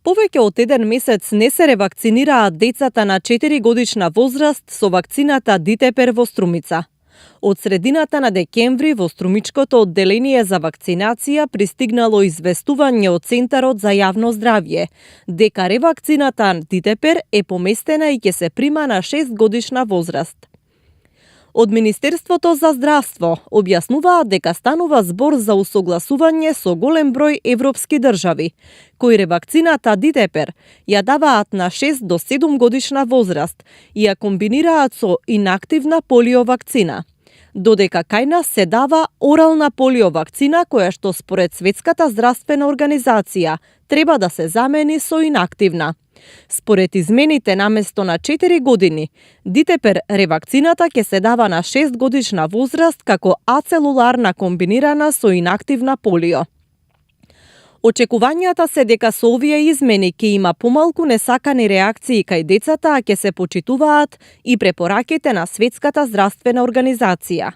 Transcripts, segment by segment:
Повеќе од 1 месец не се ревакцинираат децата на 4 годишна возраст со вакцината Дитепер во Струмица. Од средината на декември во Струмичкото одделение за вакцинација пристигнало известување од Центарот за јавно здравје дека ревакцината Дитепер е поместена и ќе се прима на 6 годишна возраст. Од Министерството за здравство објаснуваат дека станува збор за усогласување со голем број европски држави, кои ревакцината Дитепер ја даваат на 6 до 7 годишна возраст и ја комбинираат со инактивна полио вакцина, додека кај нас се дава орална полио вакцина која што според Светската здравствена организација треба да се замени со инактивна. Според измените наместо на 4 години, Дитепер ревакцината ќе се дава на 6 годишна возраст како ацелуларна комбинирана со инактивна полио. Очекувањата се дека со овие измени ќе има помалку несакани реакции кај децата, а ќе се почитуваат и препораките на Светската здравствена организација.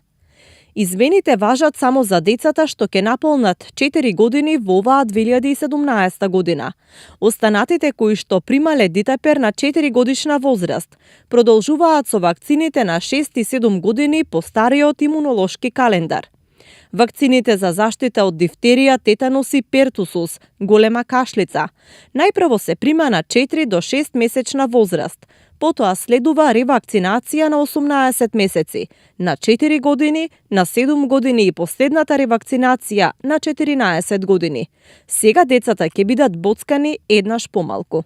Измените важат само за децата што ќе наполнат 4 години во оваа 2017 година. Останатите кои што примале Дитепер на 4 годишна возраст продолжуваат со вакцините на 6 и 7 години по стариот имунолошки календар. Вакцините за заштита од дифтерија, тетанус и пертусус, голема кашлица, најпрво се прима на 4 до 6 месечна возраст, потоа следува ревакцинација на 18 месеци, на 4 години, на 7 години и последната ревакцинација на 14 години. Сега децата ќе бидат боцкани еднаш помалку.